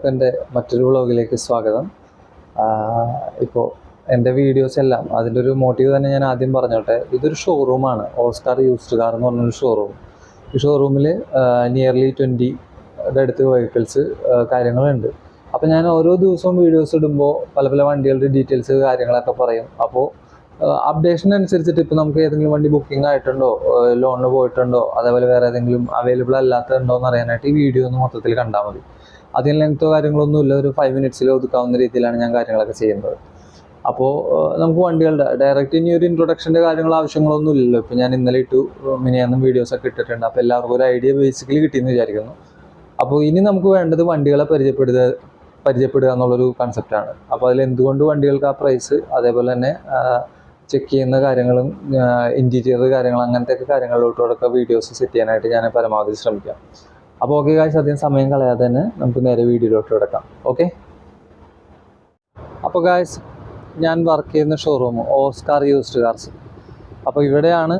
എല്ലാവർക്കും എൻ്റെ മറ്റൊരു വ്ളോഗിലേക്ക് സ്വാഗതം. ഇപ്പോൾ എൻ്റെ വീഡിയോസ് എല്ലാം അതിൻ്റെ ഒരു മോട്ടീവ് തന്നെ ഞാൻ ആദ്യം പറഞ്ഞോട്ടെ. ഇതൊരു ഷോറൂമാണ്, ഓസ്കാർ യൂസ്ഡ് കാർ എന്ന് പറഞ്ഞൊരു ഷോറൂം. ഈ ഷോറൂമിൽ നിയർലി 20 അടുത്ത് വെഹിക്കിൾസ് കാര്യങ്ങളുണ്ട്. അപ്പോൾ ഞാൻ ഓരോ ദിവസവും വീഡിയോസ് ഇടുമ്പോൾ പല പല വണ്ടികളുടെ ഡീറ്റെയിൽസ് കാര്യങ്ങളൊക്കെ പറയും. അപ്പോൾ അപ്ഡേഷൻ അനുസരിച്ചിട്ട് ഇപ്പോൾ നമുക്ക് ഏതെങ്കിലും വണ്ടി ബുക്കിംഗ് ആയിട്ടുണ്ടോ, ലോണിന് പോയിട്ടുണ്ടോ, അതേപോലെ വേറെ ഏതെങ്കിലും അവൈലബിൾ അല്ലാത്തതുണ്ടോ എന്ന് അറിയാനായിട്ട് ഈ വീഡിയോ ഒന്ന് മൊത്തത്തിൽ കണ്ടാൽ മതി. അതിന് ലെങ്ത്തോ കാര്യങ്ങളൊന്നുമില്ല, ഒരു 5 മിനിറ്റ്സിൽ ഒതുക്കാവുന്ന രീതിയിലാണ് ഞാൻ കാര്യങ്ങളൊക്കെ ചെയ്യുന്നത്. അപ്പോൾ നമുക്ക് വണ്ടികളുടെ ഡയറക്റ്റ് ഇനി ഒരു ഇൻട്രൊഡക്ഷൻ്റെ കാര്യങ്ങൾ ആവശ്യങ്ങളൊന്നും ഇല്ലല്ലോ. ഇപ്പോൾ ഞാൻ ഇന്നലെ ഇട്ടു, മിനിയാന്നും വീഡിയോസൊക്കെ ഇട്ടിട്ടുണ്ട്. അപ്പോൾ എല്ലാവർക്കും ഒരു ഐഡിയ ബേസിക്കലി കിട്ടിയെന്ന് വിചാരിക്കുന്നു. അപ്പോൾ ഇനി നമുക്ക് വേണ്ടത് വണ്ടികളെ പരിചയപ്പെടുക എന്നുള്ളൊരു കൺസെപ്റ്റാണ്. അപ്പോൾ അതിൽ എന്തുകൊണ്ട് വണ്ടികൾക്ക് ആ പ്രൈസ്, അതേപോലെ തന്നെ ചെക്ക് ചെയ്യുന്ന കാര്യങ്ങളും ഇൻറ്റീരിയർ കാര്യങ്ങൾ അങ്ങനത്തെയൊക്കെ കാര്യങ്ങളിലോട്ടൊക്കെ വീഡിയോസ് സെറ്റ് ചെയ്യാനായിട്ട് ഞാൻ പരമാവധി ശ്രമിക്കാം. അപ്പോൾ ഓക്കെ ഗായ്സ്, അധികം സമയം കളയാതെ തന്നെ നമുക്ക് നേരെ വീഡിയോയിലോട്ട് കിടക്കാം. ഓക്കെ, അപ്പോൾ ഗായ്സ് ഞാൻ വർക്ക് ചെയ്യുന്ന ഷോറൂം ഓസ്കാർ യൂസ്ഡ് കാർസ്. അപ്പോൾ ഇവിടെയാണ്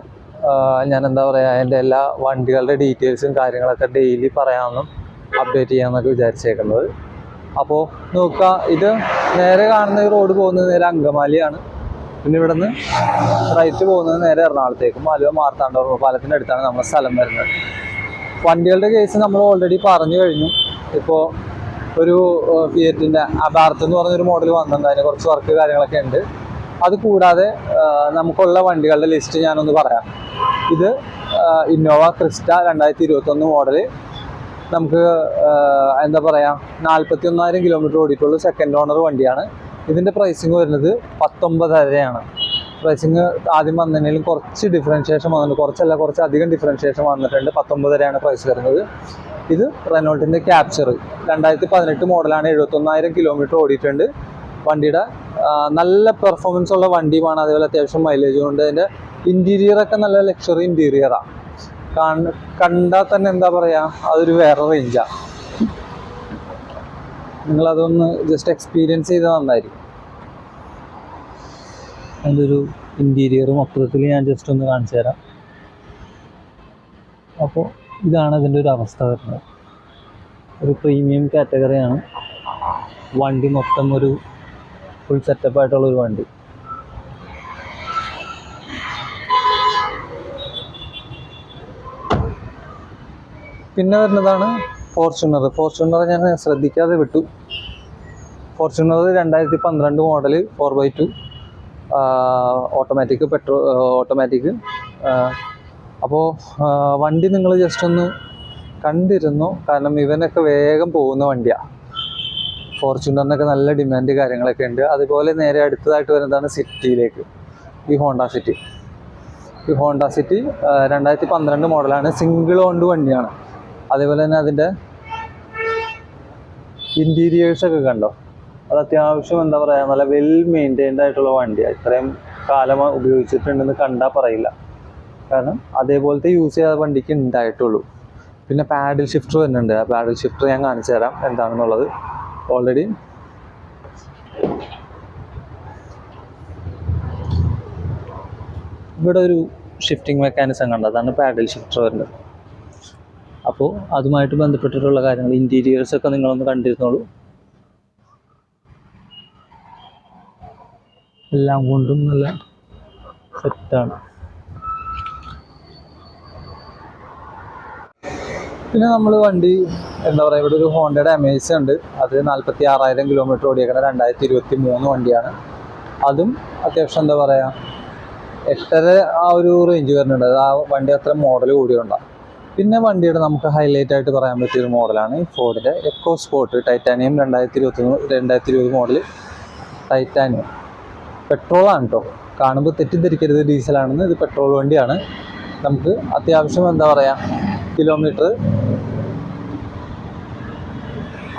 ഞാൻ എന്താ പറയുക, എൻ്റെ എല്ലാ വണ്ടികളുടെ ഡീറ്റെയിൽസും കാര്യങ്ങളൊക്കെ ഡെയിലി പറയാമെന്നും അപ്ഡേറ്റ് ചെയ്യാമെന്നൊക്കെ വിചാരിച്ചേക്കുന്നത്. അപ്പോൾ നോക്കുക, ഇത് നേരെ കാണുന്ന ഈ റോഡ് പോകുന്നത് നേരെ അങ്കമാലിയാണ്. പിന്നെ ഇവിടെ നിന്ന് റൈറ്റ് പോകുന്നത് നേരെ എറണാകുളത്തേക്കും, ആലുവ മാർത്താണ്ഡവർമ്മ പാലത്തിൻ്റെ അടുത്താണ് നമ്മുടെ സ്ഥലം വരുന്നത്. വണ്ടികളുടെ കേസ് നമ്മൾ ഓൾറെഡി പറഞ്ഞു കഴിഞ്ഞു. ഇപ്പോൾ ഒരു ഫിയറ്റിൻ്റെ അബാർത്ത് എന്ന് പറഞ്ഞൊരു മോഡൽ വന്നിട്ടുണ്ട്, അതിന് കുറച്ച് വർക്ക് കാര്യങ്ങളൊക്കെ ഉണ്ട്. അത് കൂടാതെ നമുക്കുള്ള വണ്ടികളുടെ ലിസ്റ്റ് ഞാനൊന്ന് പറയാം. ഇത് ഇന്നോവ ക്രിസ്റ്റ 2021 മോഡൽ, നമുക്ക് എന്താ പറയുക 41,000 കിലോമീറ്റർ ഓടിയിട്ടുള്ളൂ, സെക്കൻഡ് ഓണർ വണ്ടിയാണ്. ഇതിൻ്റെ പ്രൈസിങ് വരുന്നത് 19,500 പ്രൈസിങ് ആദ്യം വന്നതിനും കുറച്ച് ഡിഫറൻഷിയേഷൻ വന്നിട്ടുണ്ട്, കുറച്ചധികം ഡിഫറൻഷിയേഷൻ വന്നിട്ടുണ്ട്. 19,500 പ്രൈസ് വരുന്നത്. ഇത് റെനോൾട്ടിൻ്റെ ക്യാപ്ചർ 2018 മോഡലാണ്, 71,000 കിലോമീറ്റർ ഓടിയിട്ടുണ്ട്. വണ്ടിയുടെ നല്ല പെർഫോമൻസ് ഉള്ള വണ്ടിയുമാണ്, അതേപോലെ അത്യാവശ്യം മൈലേജും ഉണ്ട്. അതിൻ്റെ ഇൻറ്റീരിയറൊക്കെ നല്ല ലക്ഷറി ഇൻറ്റീരിയറാണ്. കണ്ടാൽ തന്നെ എന്താ പറയുക, അതൊരു വേറെ റേഞ്ചാണ്. നിങ്ങളതൊന്ന് ജസ്റ്റ് എക്സ്പീരിയൻസ് ചെയ്ത് നന്നായിരിക്കും. അതിൻ്റെ ഒരു ഇൻറ്റീരിയർ മൊത്തത്തിൽ ഞാൻ ജസ്റ്റ് ഒന്ന് കാണിച്ചു തരാം. അപ്പോൾ ഇതാണ് ഇതിൻ്റെ ഒരു അവസ്ഥ വരുന്നത്. ഒരു പ്രീമിയം കാറ്റഗറിയാണ് വണ്ടി, മൊത്തം ഒരു ഫുൾ സെറ്റപ്പായിട്ടുള്ളൊരു വണ്ടി. പിന്നെ വരുന്നതാണ് ഫോർച്യൂണർ ഞാൻ ശ്രദ്ധിക്കാതെ വിട്ടു. Fortuner 2012 model 4x2 automatic. അപ്പോൾ വണ്ടി നിങ്ങൾ ജസ്റ്റ് ഒന്ന് കണ്ടിരുന്നു, കാരണം ഇവനൊക്കെ വേഗം പോകുന്ന വണ്ടിയാണ്. ഫോർച്യൂണറിനൊക്കെ നല്ല ഡിമാൻഡ് കാര്യങ്ങളൊക്കെ ഉണ്ട്. അതുപോലെ നേരെ അടുത്തതായിട്ട് വരുന്നതാണ് സിറ്റിയിലേക്ക്, ഈ ഹോണ്ട സിറ്റി 2012 മോഡലാണ്, സിംഗിൾ ഓൺഡ് വണ്ടിയാണ്. അതേപോലെ തന്നെ അതിൻ്റെ ഇൻറ്റീരിയേഴ്സൊക്കെ കണ്ടോ, അത് അത്യാവശ്യം എന്താ പറയുക നല്ല വെൽ മെയിൻറ്റൈൻഡ് ആയിട്ടുള്ള വണ്ടിയാണ്. ഇത്രയും കാലം ഉപയോഗിച്ചിട്ടുണ്ടെന്ന് കണ്ടാൽ പറയില്ല, കാരണം അതേപോലത്തെ യൂസ് ചെയ്യാത്ത വണ്ടിക്ക് ഉണ്ടായിട്ടുള്ളൂ. പിന്നെ പാഡിൽ ഷിഫ്റ്റർ വരുന്നുണ്ട്. ആ പാഡിൽ ഷിഫ്റ്റർ ഞാൻ കാണിച്ചു തരാം എന്താണെന്നുള്ളത്. ഓൾറെഡി ഇവിടെ ഒരു ഷിഫ്റ്റിംഗ് മെക്കാനിസം കണ്ടോ, അതാണ് പാഡിൽ ഷിഫ്റ്റർ വരുന്നത്. അപ്പോൾ അതുമായിട്ട് ബന്ധപ്പെട്ടിട്ടുള്ള കാര്യങ്ങൾ, ഇൻറ്റീരിയേഴ്സൊക്കെ നിങ്ങളൊന്ന് കണ്ടിരുന്നോളൂ. എല്ലാം കൊണ്ടും നല്ല സെറ്റാണ്. പിന്നെ നമ്മൾ വണ്ടി എന്താ പറയുക, ഇവിടെ ഒരു ഹോണ്ടയുടെ അമേസ് ഉണ്ട്. അത് 46,000 കിലോമീറ്റർ ഓടിയേക്കുന്ന 2023 വണ്ടിയാണ്. അതും അത്യാവശ്യം എന്താ പറയുക 8.5 ആ ഒരു റേഞ്ച് വരുന്നുണ്ട്. അത് ആ വണ്ടി അത്ര മോഡൽ കൂടിയുണ്ടാകും. പിന്നെ വണ്ടിയുടെ നമുക്ക് ഹൈലൈറ്റ് ആയിട്ട് പറയാൻ പറ്റിയൊരു മോഡലാണ് ഈ ഫോർഡിൻ്റെ EcoSport titanium 2020 model titanium. പെട്രോളാണ് കേട്ടോ, കാണുമ്പോൾ തെറ്റിദ്ധരിക്കരുത് ഡീസലാണെന്ന്. ഇത് പെട്രോൾ വണ്ടിയാണ്. നമുക്ക് അത്യാവശ്യം എന്താ പറയുക കിലോമീറ്റർ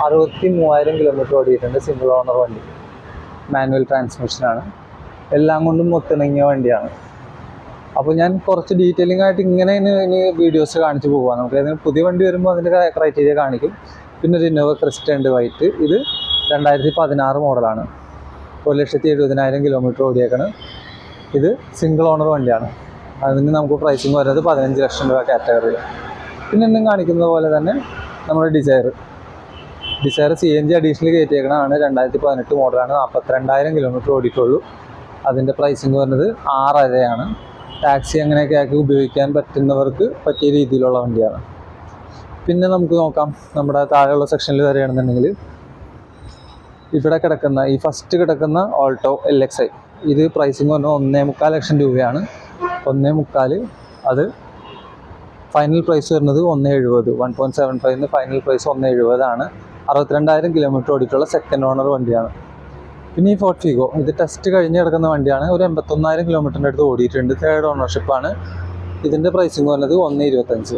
63,000 കിലോമീറ്റർ ഓടിയിട്ടുണ്ട്. സിംഗിൾ ഓണർ വണ്ടി, മാനുവൽ ട്രാൻസ്മിഷനാണ്. എല്ലാം കൊണ്ടും ഒത്തിണങ്ങിയ വണ്ടിയാണ്. അപ്പോൾ ഞാൻ കുറച്ച് ഡീറ്റെയിലിംഗ് ആയിട്ട് ഇങ്ങനെ ഇനി വീഡിയോസ് കാണിച്ചു പോകാം. നമുക്ക് ഏതെങ്കിലും പുതിയ വണ്ടി വരുമ്പോൾ അതിൻ്റെ ക്രൈറ്റീരിയ കാണിക്കും. പിന്നെ ഒരു ഇന്നോവ ക്രിസ്റ്റ ഉണ്ട് വൈറ്റ്. ഇത് 2016 മോഡലാണ്, 1,70,000 കിലോമീറ്റർ ഓടിയേക്കാണ്. ഇത് സിംഗിൾ ഓണർ വണ്ടിയാണ്. അതിന് നമുക്ക് പ്രൈസിങ് വരുന്നത് 15 ലക്ഷം രൂപ കാറ്റഗറിയിൽ. പിന്നെ ഇന്നും കാണിക്കുന്നത് പോലെ തന്നെ നമ്മുടെ ഡിസയർ ഡിസയർ CNG അഡീഷണൽ കയറ്റിയേക്കണതാണ്. 2018 മോഡലാണ്. 42,000 കിലോമീറ്റർ ഓടിയിട്ടുള്ളൂ. അതിൻ്റെ പ്രൈസിങ് വരുന്നത് 6,500 ടാക്സി അങ്ങനെയൊക്കെ ആക്കി ഉപയോഗിക്കാൻ പറ്റുന്നവർക്ക് പറ്റിയ രീതിയിലുള്ള വണ്ടിയാണ്. പിന്നെ നമുക്ക് നോക്കാം, നമ്മുടെ താഴെയുള്ള സെക്ഷനിൽ വരികയാണെന്നുണ്ടെങ്കിൽ ഇവിടെ കിടക്കുന്ന ഈ ഫസ്റ്റ് കിടക്കുന്ന ഓൾട്ടോ LXi, ഇത് പ്രൈസിങ് പറഞ്ഞാൽ 1.25 ലക്ഷം രൂപയാണ്. 1.25. അത് ഫൈനൽ പ്രൈസ് വരുന്നത് 1.70. 1.75 ഫൈനൽ പ്രൈസ് 1.70 ആണ്. 62,000 കിലോമീറ്റർ ഓടിയിട്ടുള്ള സെക്കൻഡ് ഓണർ വണ്ടിയാണ്. പിന്നെ ഈ ഫോർട്ട് ഫിഗോ, ഇത് ടെസ്റ്റ് കഴിഞ്ഞ് കിടക്കുന്ന വണ്ടിയാണ്. ഒരു 81,000 കിലോമീറ്ററിൻ്റെ അടുത്ത് ഓടിയിട്ടുണ്ട്. തേർഡ് ഓണർഷിപ്പാണ്. ഇതിൻ്റെ പ്രൈസിങ് വരുന്നത് 1.25.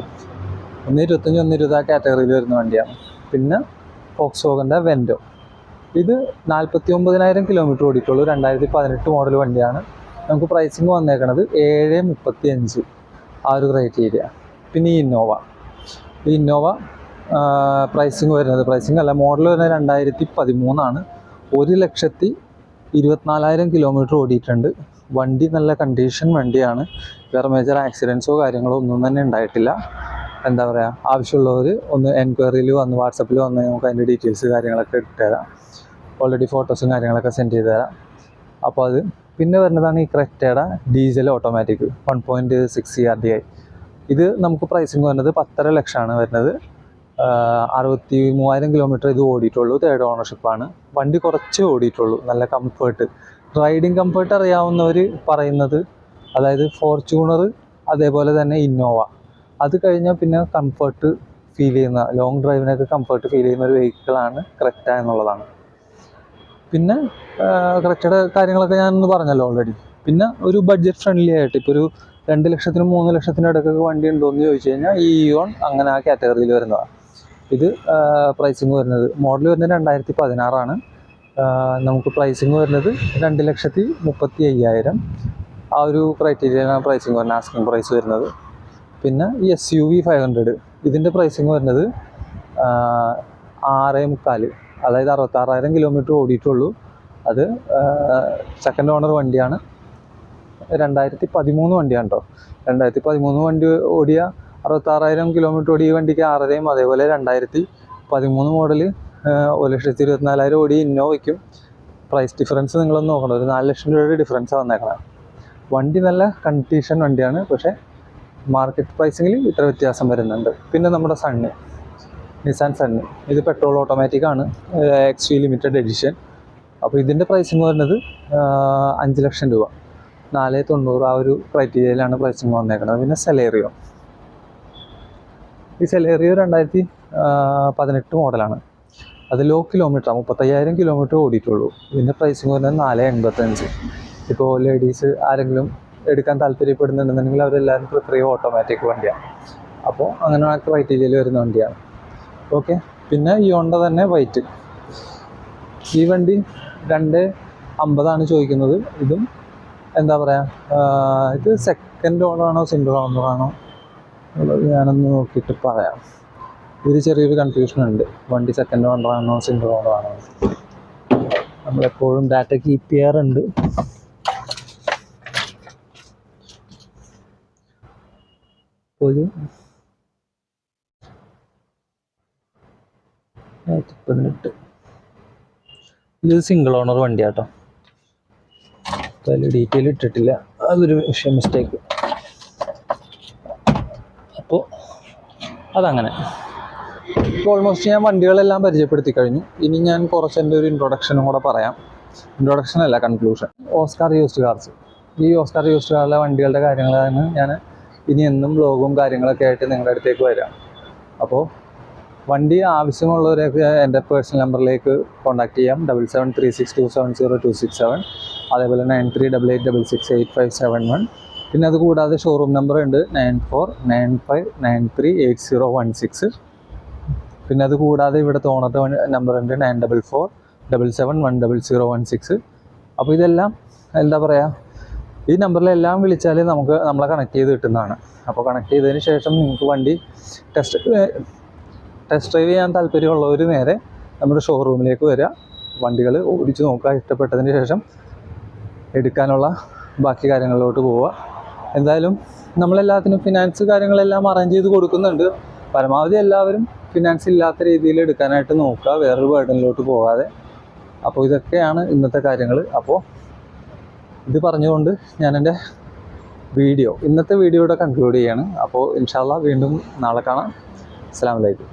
1.20 ആ കാറ്റഗറിയിൽ വരുന്ന വണ്ടിയാണ്. പിന്നെ ഫോക്സ്വാഗൻ്റെ വെൻഡോ, ഇത് 49,000 കിലോമീറ്റർ ഓടിയിട്ടുള്ളൂ. 2018 മോഡൽ വണ്ടിയാണ്. നമുക്ക് പ്രൈസിങ് വന്നേക്കണത് 7.35 ആ ഒരു ക്രൈറ്റീരിയ. പിന്നെ ഈ ഇന്നോവ പ്രൈസിങ് വരുന്നത്, പ്രൈസിങ് അല്ല, മോഡൽ വരുന്നത് 2013 ആണ്. 1,24,000 കിലോമീറ്റർ ഓടിയിട്ടുണ്ട്. വണ്ടി നല്ല കണ്ടീഷൻ വണ്ടിയാണ്. വേറെ മേജർ ആക്സിഡൻസോ കാര്യങ്ങളോ ഒന്നും തന്നെ ഉണ്ടായിട്ടില്ല. എന്താ പറയുക, ആവശ്യമുള്ളവർ ഒന്ന് എൻക്വയറിയിൽ വന്ന് വാട്സപ്പിൽ വന്ന് നമുക്ക് അതിൻ്റെ ഡീറ്റെയിൽസ് കാര്യങ്ങളൊക്കെ ഇട്ടുതരാം. ഓൾറെഡി ഫോട്ടോസും കാര്യങ്ങളൊക്കെ സെൻഡ് ചെയ്ത് തരാം. അപ്പോൾ അത് പിന്നെ വരുന്നതാണ് ഈ ക്രെറ്റയുടെ ഡീസൽ ഓട്ടോമാറ്റിക് 1.6 CRDI. ഇത് നമുക്ക് പ്രൈസിങ് വരുന്നത് 10.5 ലക്ഷമാണ് വരുന്നത്. 63,000 കിലോമീറ്റർ ഇത് ഓടിയിട്ടുള്ളൂ. തേർഡ് ഓണർഷിപ്പാണ്. വണ്ടി കുറച്ച് ഓടിയിട്ടുള്ളൂ. നല്ല കംഫേർട്ട്, റൈഡിങ് കംഫേർട്ട് അറിയാവുന്നവർ പറയുന്നത്, അതായത് ഫോർച്യൂണർ അതേപോലെ തന്നെ ഇന്നോവ, അത് കഴിഞ്ഞാൽ പിന്നെ കംഫേർട്ട് ഫീൽ ചെയ്യുന്ന, ലോങ് ഡ്രൈവിനൊക്കെ കംഫേർട്ട് ഫീൽ ചെയ്യുന്ന ഒരു വെഹിക്കിളാണ് ക്രെറ്റ എന്നുള്ളതാണ്. പിന്നെ ക്രെറ്റയുടെ കാര്യങ്ങളൊക്കെ ഞാനൊന്ന് പറഞ്ഞല്ലോ ഓൾറെഡി. പിന്നെ ഒരു ബഡ്ജറ്റ് ഫ്രണ്ട്ലി ആയിട്ട് ഇപ്പോൾ ഒരു 2 ലക്ഷത്തിനും 3 ലക്ഷത്തിനും ഇടയ്ക്കൊക്കെ വണ്ടി ഉണ്ടോ എന്ന് ചോദിച്ചു കഴിഞ്ഞാൽ ഈ ഇയോൺ അങ്ങനെ ആ കാറ്റഗറിയിൽ വരുന്നതാണ്. ഇത് പ്രൈസിങ് വരുന്നത്, മോഡൽ വരുന്നത് 2016 ആണ്. നമുക്ക് പ്രൈസിങ് വരുന്നത് 2,35,000 ആ ഒരു ക്രൈറ്റീരിയയിലാണ് പ്രൈസിങ് വരുന്നത്, ആസ്കിങ് പ്രൈസ് വരുന്നത്. പിന്നെ ഈ SUV 500, ഇതിൻ്റെ പ്രൈസിങ് വരുന്നത് 6.25, അതായത് 66,000 കിലോമീറ്റർ ഓടിയിട്ടുള്ളൂ. അത് സെക്കൻഡ് ഓണർ വണ്ടിയാണ്. 2013 വണ്ടിയാണ് കേട്ടോ. 2013 വണ്ടി ഓടിയ 66,000 കിലോമീറ്റർ ഓടിയ വണ്ടിക്ക് 6.5, അതേപോലെ 2013 മോഡൽ 1,24,000 ഓടി ഇന്നോവയ്ക്കും പ്രൈസ് ഡിഫറൻസ് നിങ്ങളൊന്ന് നോക്കണം. ഒരു 4 ലക്ഷം രൂപയുടെ ഡിഫറൻസ് വന്നേക്കണം. വണ്ടി നല്ല കണ്ടീഷൻ വണ്ടിയാണ്, പക്ഷേ മാർക്കറ്റ് പ്രൈസിങ്ങിൽ ഇത്ര വ്യത്യാസം വരുന്നുണ്ട്. പിന്നെ നമ്മുടെ നിസാൻ സണ്ണ്, ഇത് പെട്രോൾ ഓട്ടോമാറ്റിക് ആണ്, XV ലിമിറ്റഡ് എഡിഷൻ. അപ്പോൾ ഇതിൻ്റെ പ്രൈസിങ് വരുന്നത് 5 ലക്ഷം രൂപ, 4.90 ആ ഒരു ക്രൈറ്റീരിയയിലാണ് പ്രൈസിങ് വന്നേക്കുന്നത്. പിന്നെ ഈ സെലേറിയോ 2018 മോഡലാണ്. അത് ലോ കിലോമീറ്റർ, 35,000 കിലോമീറ്റർ ഓടിയിട്ടുള്ളൂ. ഇതിൻ്റെ പ്രൈസിങ് വരുന്നത് 4.85. ഇപ്പോൾ ലേഡീസ് ആരെങ്കിലും എടുക്കാൻ താല്പര്യപ്പെടുന്നുണ്ടെന്നുണ്ടെങ്കിൽ അവരെല്ലാവരും പ്രിഫർ ചെയ്യുക ഓട്ടോമാറ്റിക് വണ്ടിയാണ്. അപ്പോൾ അങ്ങനെ ആ ക്രൈറ്റീരിയയിൽ വരുന്ന വണ്ടിയാണ്. ഓക്കെ. പിന്നെ ഈ ഹോണ്ട തന്നെ വൈറ്റ്, ഈ വണ്ടി 2.50 ചോദിക്കുന്നത്. ഇതും എന്താ പറയുക, ഇത് സെക്കൻഡ് ഓണറാണോ സിംഗിൾ ഓണറാണോ ഉള്ളത് ഞാനൊന്ന് നോക്കിയിട്ട് പറയാം. ഇതിൽ ചെറിയൊരു കൺഫ്യൂഷൻ ഉണ്ട്, വണ്ടി സെക്കൻഡ് ഓണറാണോ സിംഗിൾ ഓണറാണോ. നമ്മളെപ്പോഴും ഡാറ്റ കീപ്പ് ചെയ്യാറുണ്ട്. ഒരു 18, ഇത് സിംഗിൾ ഓണർ വണ്ടിയാട്ടോ. അതിൽ ഡീറ്റെയിൽ ഇട്ടിട്ടില്ല, അതൊരു മിസ്റ്റേക്ക്. അപ്പോൾ അതങ്ങനെ. ഇപ്പോൾ ഓൾമോസ്റ്റ് ഞാൻ വണ്ടികളെല്ലാം പരിചയപ്പെടുത്തി കഴിഞ്ഞു. ഇനി ഞാൻ കുറച്ച് എൻ്റെ ഒരു ഇൻട്രൊഡക്ഷനും കൂടെ പറയാം. ഇൻട്രൊഡക്ഷൻ അല്ല, കൺക്ലൂഷൻ. ഓസ്കാർ യൂസ്ഡ് കാർസ്, ഈ ഓസ്കാർ യൂസ്ഡ് കാറിലെ വണ്ടികളുടെ കാര്യങ്ങളാണ് ഞാൻ ഇനി എന്നും വ്ലോഗും കാര്യങ്ങളൊക്കെ ആയിട്ട് നിങ്ങളുടെ അടുത്തേക്ക് വരാം. അപ്പോൾ വണ്ടി ആവശ്യമുള്ളവരൊക്കെ എൻ്റെ പേഴ്സണൽ നമ്പറിലേക്ക് കോൺടാക്ട് ചെയ്യാം. 7736270267, അതേപോലെ 9388668571. പിന്നെ അത് കൂടാതെ ഷോറൂം നമ്പർ ഉണ്ട് 9495938016. പിന്നെ അത് കൂടാതെ ഇവിടുത്തെ ഓണറുടെ നമ്പർ ഉണ്ട് 9447710016. അപ്പോൾ ഇതെല്ലാം എന്താ പറയുക, ഈ നമ്പറിലെല്ലാം വിളിച്ചാൽ നമ്മളെ കണക്ട് ചെയ്ത് കിട്ടുന്നതാണ്. അപ്പോൾ കണക്ട് ചെയ്തതിന് ശേഷം നിങ്ങൾക്ക് വണ്ടി ടെസ്റ്റ് ഡ്രൈവ് ചെയ്യാൻ താല്പര്യമുള്ളവർ നേരെ നമ്മുടെ ഷോറൂമിലേക്ക് വരിക, വണ്ടികൾ ഓടിച്ച് നോക്കുക, ഇഷ്ടപ്പെട്ടതിന് ശേഷം എടുക്കാനുള്ള ബാക്കി കാര്യങ്ങളിലോട്ട് പോവുക. എന്തായാലും നമ്മളെല്ലാത്തിനും ഫിനാൻസ് കാര്യങ്ങളെല്ലാം അറേഞ്ച് ചെയ്ത് കൊടുക്കുന്നുണ്ട്. പരമാവധി എല്ലാവരും ഫിനാൻസ് ഇല്ലാത്ത രീതിയിൽ എടുക്കാനായിട്ട് നോക്കുക, വേറൊരു ബേർഡനിലോട്ട് പോകാതെ. അപ്പോൾ ഇതൊക്കെയാണ് ഇന്നത്തെ കാര്യങ്ങൾ. അപ്പോൾ ഇത് പറഞ്ഞുകൊണ്ട് ഞാൻ എൻ്റെ ഇന്നത്തെ വീഡിയോ ഇവിടെ കൺക്ലൂഡ് ചെയ്യാണ്. അപ്പോൾ ഇൻഷാ അല്ലാഹ് വീണ്ടും നാളെ കാണാം. അസ്സലാമു അലൈക്കും.